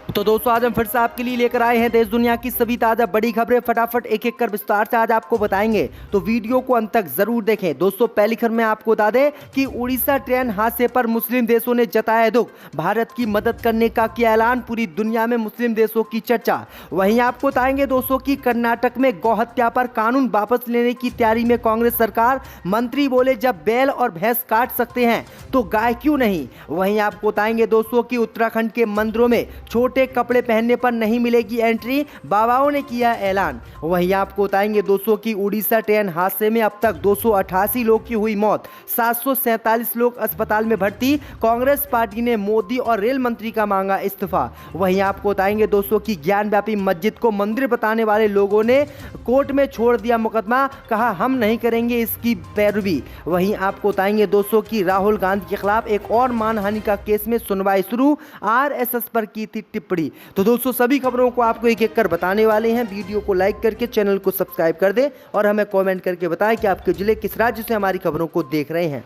तो दोस्तों आज हम फिर से आपके लिए लेकर आए हैं देश दुनिया की सभी ताजा बड़ी खबरें। फटाफट एक एक कर विस्तार से आज आपको बताएंगे, तो वीडियो को अंत तक जरूर देखें। दोस्तों पहली खबर में आपको बता दें कि उड़ीसा ट्रेन हादसे पर मुस्लिम देशों ने जताया दुख, भारत की मदद करने का किया ऐलान, पूरी दुनिया में मुस्लिम देशों की चर्चा। वहीं आपको बताएंगे दोस्तों की कर्नाटक में गौ हत्या पर कानून वापस लेने की तैयारी में कांग्रेस सरकार, मंत्री बोले जब बैल और भैंस काट सकते हैं तो गाय क्यों नहीं। वहीं आपको बताएंगे दोस्तों की उत्तराखंड के मंदिरों में छोटे कपड़े पहनने पर नहीं मिलेगी एंट्री, बाबाओं ने किया ऐलान। वहीं आपको बताएंगे दोस्तों की उड़ीसा ट्रेन हादसे में अब तक 288 लोग की हुई मौत, 747 लोग अस्पताल में भर्ती, कांग्रेस पार्टी ने मोदी और रेल मंत्री का मांगा इस्तीफा। वहीं आपको बताएंगे दोस्तों की ज्ञानव्यापी मस्जिद को मंदिर बताने वाले लोगों ने कोर्ट में छोड़ दिया मुकदमा, कहा हम नहीं करेंगे इसकी पैरवी। वहीं आपको बताएंगे दोस्तों की राहुल गांधी के खिलाफ एक और मानहानि का केस में सुनवाई शुरू, आरएसएस पर की थी टिप्पणी। तो दोस्तों सभी खबरों को आपको एक एक कर बताने वाले हैं। वीडियो को लाइक करके चैनल को सब्सक्राइब कर दें और हमें कमेंट करके बताएं कि आपके जिले किस राज्य से हमारी खबरों को देख रहे हैं।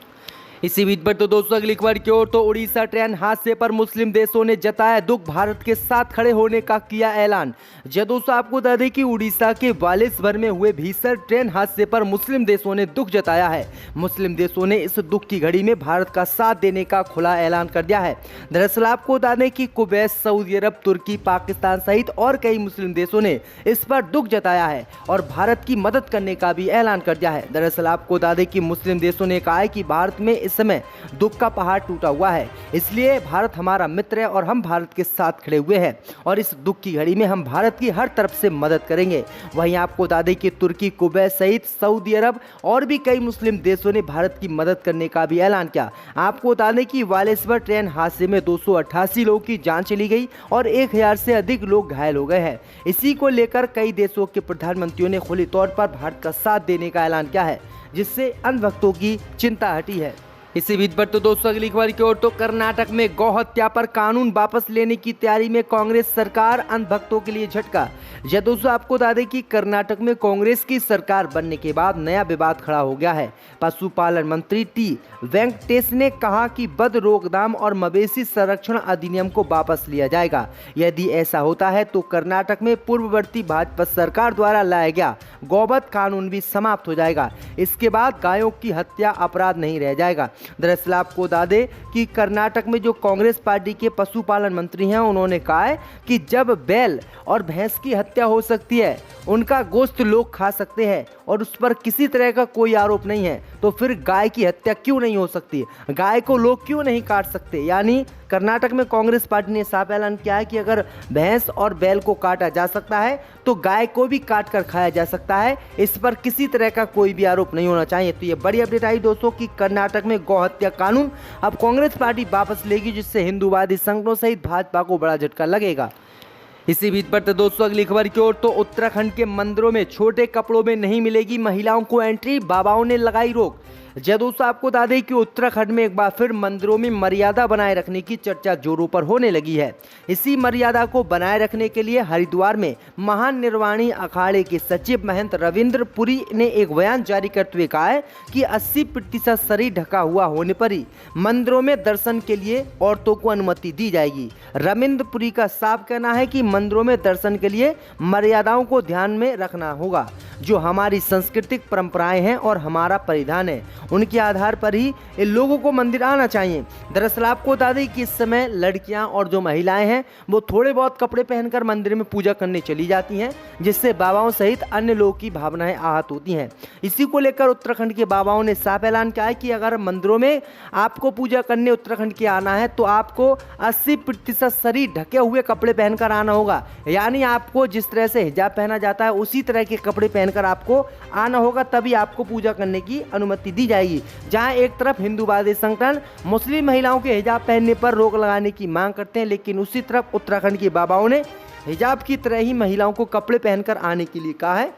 इसी बीच पर तो दोस्तों अगली खबर की ओर, तो उड़ीसा ट्रेन हादसे पर मुस्लिम देशों ने जताया दुख, भारत के साथ खड़े होने का किया ऐलान। जी दोस्तों आपको बता दें कि उड़ीसा के बालेश्वर में हुए भीषण ट्रेन हादसे पर मुस्लिम देशों ने दुख जताया है। मुस्लिम देशों ने इस दुख की घड़ी में भारत का साथ देने का खुला ऐलान कर दिया है। दरअसल आपको बता दें कि कुवैत, सऊदी अरब, तुर्की, पाकिस्तान सहित और कई मुस्लिम देशों ने इस पर दुख जताया है और भारत की मदद करने का भी ऐलान कर दिया है। दरअसल आपको बता दें कि मुस्लिम देशों ने कहा है कि भारत में इस समय दुख का पहाड़ टूटा हुआ है, इसलिए भारत हमारा मित्र है और हम भारत के साथ खड़े हुए हैं और इस दुख की घड़ी में हम भारत की हर तरफ से मदद करेंगे। वहीं आपको बता दें कि तुर्की, कुवैत सहित सऊदी अरब और भी कई मुस्लिम देशों ने भारत की मदद करने का भी ऐलान किया। आपको बता दें कि बालेश्वर ट्रेन हादसे में 288 लोगों की जान चली गई और 1000 से अधिक लोग घायल हो गए हैं। इसी को लेकर कई देशों के प्रधानमंत्रियों ने खुली तौर पर भारत का साथ देने का ऐलान किया है, जिससे अंधभक्तों की चिंता हटी है। इसी बीच पर तो दोस्तों अगली खबर की ओर, तो कर्नाटक में गौ हत्या पर कानून वापस लेने की तैयारी में कांग्रेस सरकार, अंधभक्तों के लिए झटका। जी दोस्तों आपको बता दें कि कर्नाटक में कांग्रेस की सरकार बनने के बाद नया विवाद खड़ा हो गया है। पशुपालन मंत्री टी वेंकटेश ने कहा कि बद रोकथाम और मवेशी संरक्षण अधिनियम को वापस लिया जाएगा। यदि ऐसा होता है तो कर्नाटक में पूर्ववर्ती भाजपा सरकार द्वारा लाया गया गौवध कानून भी समाप्त हो जाएगा। इसके बाद गायों की हत्या अपराध नहीं रह जाएगा। दरअसल आपको बता दें कि कर्नाटक में जो कांग्रेस पार्टी के पशुपालन मंत्री हैं, उन्होंने कहा है कि जब बैल और भैंस की हत्या हो सकती है, उनका गोश्त लोग खा सकते हैं और उस पर किसी तरह का कोई आरोप नहीं है, तो फिर गाय की हत्या क्यों नहीं हो सकती, गाय को लोग क्यों नहीं काट सकते। यानी कर्नाटक में कांग्रेस पार्टी ने साफ ऐलान किया है कि अगर भैंस और बैल को काटा जा सकता है तो गाय को भी काट कर खाया जा सकता है, इस पर किसी तरह का कोई भी आरोप नहीं होना चाहिए। तो ये बड़ी अपडेट आई दोस्तों कि कर्नाटक में गौ हत्या कानून अब कांग्रेस पार्टी वापस लेगी, जिससे हिंदूवादी संगठनों सहित भाजपा को बड़ा झटका लगेगा। इसी बीच पर तो दोस्तों अगली खबर की ओर, तो उत्तराखंड के मंदिरों में छोटे कपड़ों में नहीं मिलेगी महिलाओं को एंट्री, बाबाओं ने लगाई रोक। जय दोस्तों आपको बता दें कि उत्तराखंड में एक बार फिर मंदिरों में मर्यादा बनाए रखने की चर्चा जोरों पर होने लगी है। इसी मर्यादा को बनाए रखने के लिए हरिद्वार में महान निर्वाणी अखाड़े के सचिव महंत रविंद्र पुरी ने एक बयान जारी करते हुए कहा है कि 80% शरीर ढका हुआ होने पर ही मंदिरों में दर्शन के लिए औरतों को अनुमति दी जाएगी। रविंद्र पुरी का साफ कहना है कि मंदिरों में दर्शन के लिए मर्यादाओं को ध्यान में रखना होगा, जो हमारी सांस्कृतिक परंपराएं हैं और हमारा परिधान है, उनके आधार पर ही इन लोगों को मंदिर आना चाहिए। दरअसल आपको बता दें कि इस समय लड़कियां और जो महिलाएं हैं वो थोड़े बहुत कपड़े पहनकर मंदिर में पूजा करने चली जाती हैं, जिससे बाबाओं सहित अन्य लोगों की भावनाएं आहत होती हैं। इसी को लेकर उत्तराखंड के बाबाओं ने साफ ऐलान किया है कि अगर मंदिरों में आपको पूजा करने उत्तराखंड के आना है तो आपको 80% शरीर ढके हुए कपड़े पहनकर आना होगा। यानी आपको जिस तरह से हिजाब पहना जाता है उसी तरह के कपड़े पहनकर आपको आना होगा, तभी आपको पूजा करने की अनुमति दी जाएगी। जहां एक तरफ हिंदूवादी संगठन मुस्लिम महिलाओं के हिजाब पहनने पर रोक लगाने की मांग करते हैं, लेकिन उसी तरफ उत्तराखंड के बाबाओं ने हिजाब की तरह ही महिलाओं को कपड़े पहनकर आने के लिए कहा है।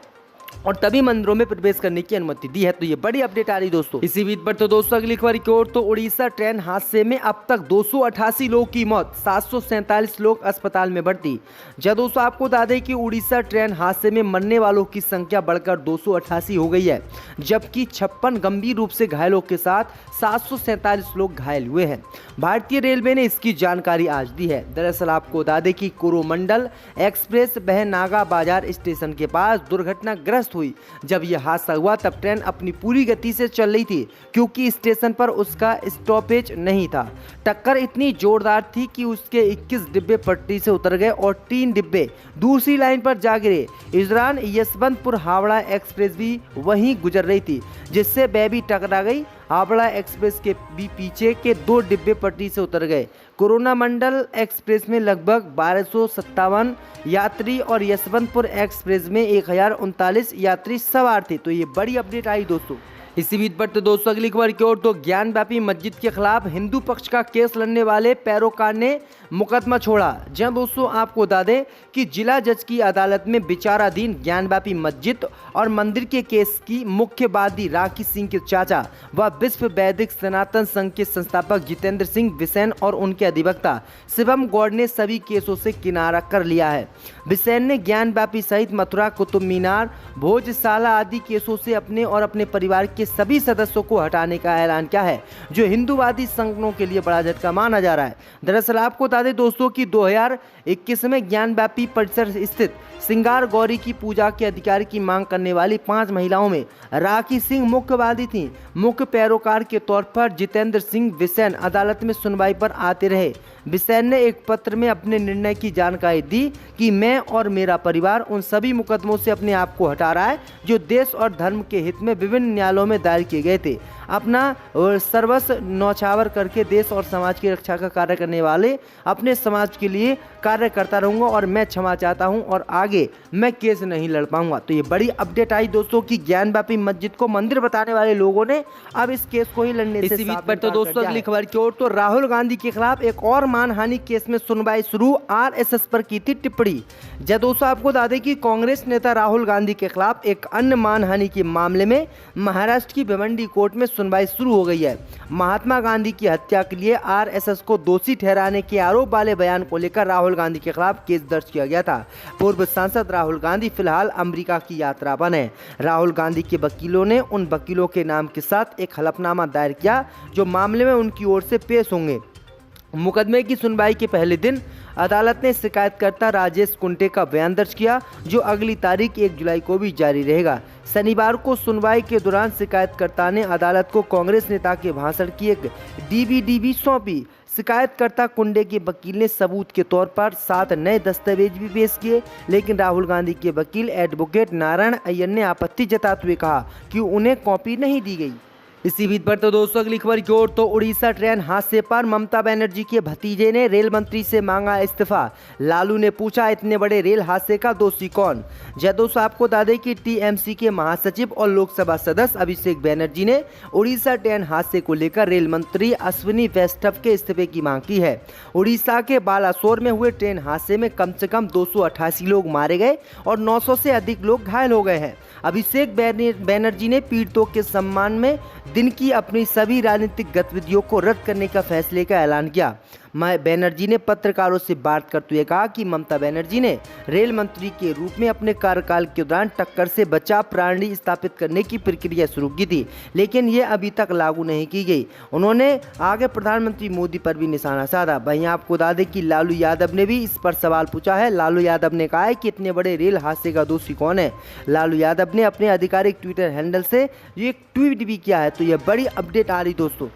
और तभी मंदिरों में प्रवेश करने की अनुमति दी है। तो ये बड़ी अपडेट आ रही दोस्तों। इसी बीच पर तो दोस्तों अगली खबर की ओर, तो उड़ीसा ट्रेन हादसे में अब तक 288 लोगों की मौत, 747 लोग अस्पताल में भर्ती। जब दोस्तों आपको बता दें कि उड़ीसा ट्रेन हादसे में मरने वालों की संख्या बढ़कर 288 हो गई है, जबकि 56 गंभीर रूप से घायलों के साथ 747 लोग घायल हुए हैं। भारतीय रेलवे ने इसकी जानकारी आज दी है। दरअसल आपको बता दें कि कोरोमंडल एक्सप्रेस बहनागा बाजार स्टेशन के पास दुर्घटनाग्रस्त हुई। जब यह हादसा हुआ तब ट्रेन अपनी पूरी गति से चल रही थी, क्योंकि स्टेशन पर उसका स्टॉपेज नहीं था। टक्कर इतनी जोरदार थी कि उसके 21 डिब्बे पटरी से उतर गए और 3 डिब्बे दूसरी लाइन पर जा गिरे। इस दौरान यशवंतपुर हावड़ा एक्सप्रेस भी वहीं गुजर रही थी, जिससे वह भी टकरा गई। हावड़ा एक्सप्रेस के भी पीछे के 2 डिब्बे पटरी से उतर गए। कोरोमंडल एक्सप्रेस में लगभग 1257 यात्री और यशवंतपुर एक्सप्रेस में 1039 यात्री सवार थे। तो ये बड़ी अपडेट आई दोस्तों। इसी बीच पर तो दोस्तों अगली खबर की ओर, तो ज्ञानव्यापी मस्जिद के खिलाफ हिंदू पक्ष का केस लड़ने वाले पैरोकार ने मुकदमा छोड़ा। जहां दोस्तों आपको बता दें कि जिला जज की अदालत में विचाराधीन ज्ञानव्यापी मस्जिद और मंदिर के केस की मुख्य वादी राखी सिंह के चाचा व विश्व वैदिक सनातन संघ के संस्थापक जितेंद्र सिंह बिसेन और उनके अधिवक्ता शिवम गौड़ ने सभी केसों से किनारा कर लिया है। बिसेन ने ज्ञानव्यापी सहित मथुरा, कुतुब मीनार, भोजशाला आदि केसों से अपने और अपने परिवार के सभी सदस्यों को हटाने का ऐलान किया है, जो हिंदूवादी संगठनों के लिए बड़ा झटका माना जा रहा है। दरअसल आपको बता दें दोस्तों कि 2021 में ज्ञानव्यापी परिसर स्थित सिंगार गौरी की पूजा के अधिकार की मांग करने वाली 5 महिलाओं में राखी सिंह मुख्यवादी थीं। मुख्य पैरोकार के तौर पर जितेंद्र सिंह बिसेन अदालत में सुनवाई पर आते रहे। बिसेन ने एक पत्र में अपने निर्णय की जानकारी दी कि मैं और मेरा परिवार उन सभी मुकदमों से अपने आप को हटा रहा है जो देश और धर्म के हित में विभिन्न न्यायालयों में दायर किए गए थे। अपना सर्वस्व न्यौछावर करके देश और समाज की रक्षा का कार्य करने वाले अपने समाज के लिए कार्य करता रहूंगा और मैं क्षमा चाहता हूं और आगे मैं केस नहीं लड़ पाऊंगा। तो ये बड़ी अपडेट आई दोस्तों कि ज्ञानव्यापी मस्जिद को मंदिर बताने वाले लोगों ने अब इस केस को ही लड़ने से इसी बीच पर तो दोस्तों अगली खबर की ओर, तो राहुल गांधी के खिलाफ एक और मानहानि केस में सुनवाई शुरू। आरएसएस पर की थी टिप्पणी। जब दोस्तों आपको बता दें कि कांग्रेस नेता राहुल गांधी के खिलाफ एक अन्य मानहानि के मामले में महाराष्ट्र की भिवंडी कोर्ट में सुनवाई शुरू हो गई है। महात्मा गांधी की हत्या के लिए आरएसएस को दोषी ठहराने के आरोप वाले बयान को लेकर राहुल गांधी के खिलाफ केस दर्ज किया गया था। पूर्व सांसद राहुल गांधी फिलहाल अमेरिका की यात्रा पर हैं। राहुल गांधी के वकीलों ने उन वकीलों के नाम के साथ एक हलफनामा दायर किया जो मामले में उनकी ओर से पेश होंगे। मुकदमे की सुनवाई के पहले दिन अदालत ने शिकायतकर्ता राजेश कुंटे का बयान दर्ज किया, जो अगली तारीख 1 जुलाई को भी जारी रहेगा। शनिवार को सुनवाई के दौरान शिकायतकर्ता ने अदालत को कांग्रेस नेता के भाषण की एक डीवीडी भी सौंपी। शिकायतकर्ता कुंडे के वकील ने सबूत के तौर पर 7 नए दस्तावेज भी पेश किए, लेकिन राहुल गांधी के वकील एडवोकेट नारायण अय्यर ने आपत्ति जताते हुए कहा कि उन्हें कॉपी नहीं दी गई। इसी बीच पर तो दोस्तों अगली खबर की ओर, तो उड़ीसा ट्रेन हादसे पर ममता बनर्जी के भतीजे ने रेल मंत्री से मांगा इस्तीफा। लालू ने पूछा, इतने बड़े रेल हादसे का दोषी कौन? दोस्तों आपको बता दें कि टीएमसी के महासचिव और लोकसभा सदस्य अभिषेक बनर्जी ने उड़ीसा ट्रेन हादसे को लेकर रेल मंत्री अश्विनी वैष्णव के इस्तीफे की मांग की है। उड़ीसा के बालासोर में हुए ट्रेन हादसे में कम से कम 288 लोग मारे गए और 900 से अधिक लोग घायल हो गए हैं। अभिषेक बनर्जी ने पीड़ितों के सम्मान में दिन की अपनी सभी राजनीतिक गतिविधियों को रद्द करने का फैसले का ऐलान किया। बनर्जी ने पत्रकारों से बात करते हुए कहा कि ममता बनर्जी ने रेल मंत्री के रूप में अपने कार्यकाल के दौरान टक्कर से बचाव प्रणाली स्थापित करने की प्रक्रिया शुरू की थी, लेकिन ये अभी तक लागू नहीं की गई। उन्होंने आगे प्रधानमंत्री मोदी पर भी निशाना साधा। वहीं आपको बता दें कि लालू यादव ने भी इस पर सवाल पूछा है। लालू यादव ने कहा है कि इतने बड़े रेल हादसे का दोषी कौन है। लालू यादव ने अपने आधिकारिक ट्विटर हैंडल से एक ट्वीट भी किया है। तो यह बड़ी अपडेट आ रही दोस्तों।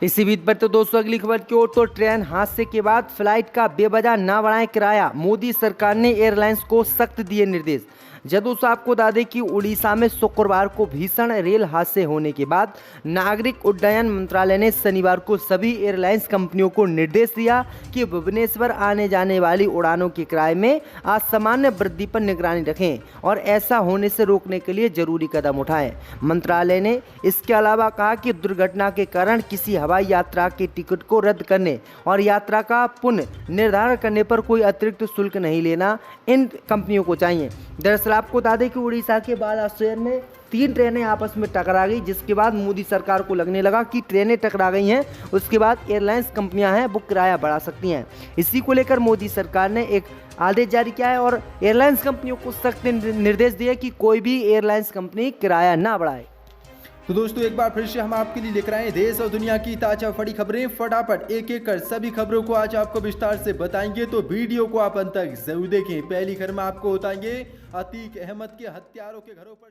इसी बीच पर तो दोस्तों अगली खबर की ओर, तो ट्रेन हादसे के बाद फ्लाइट का बेवजह न बढ़ाएं किराया। मोदी सरकार ने एयरलाइंस को सख्त दिए निर्देश। दोस्तों आपको बता दें कि उड़ीसा में शुक्रवार को भीषण रेल हादसे होने के बाद नागरिक उड्डयन मंत्रालय ने शनिवार को सभी एयरलाइंस कंपनियों को निर्देश दिया कि भुवनेश्वर आने जाने वाली उड़ानों के किराए में असामान्य वृद्धि पर निगरानी रखें और ऐसा होने से रोकने के लिए जरूरी कदम उठाएं। मंत्रालय ने इसके अलावा कहा कि दुर्घटना के कारण किसी हवाई यात्रा के टिकट को रद्द करने और यात्रा का पुनः निर्धारण करने पर कोई अतिरिक्त शुल्क नहीं लेना इन कंपनियों को चाहिए। दरअसल दरअसल आपको बता दें कि उड़ीसा के बालासोर में 3 ट्रेनें आपस में टकरा गई, जिसके बाद मोदी सरकार को लगने लगा कि ट्रेनें टकरा गई हैं, उसके बाद एयरलाइंस कंपनियां हैं वो किराया बढ़ा सकती हैं। इसी को लेकर मोदी सरकार ने एक आदेश जारी किया है और एयरलाइंस कंपनियों को सख्त निर्देश दिए कि कोई भी एयरलाइंस कंपनी किराया ना बढ़ाए। तो दोस्तों एक बार फिर से हम आपके लिए लेकर आए देश और दुनिया की ताजा बड़ी खबरें। फटाफट एक एक कर सभी खबरों को आज आपको विस्तार से बताएंगे, तो वीडियो को आप अंत तक जरूर देखें। पहली खबर में आपको बताएंगे अतीक अहमद के हत्यारों के घरों पर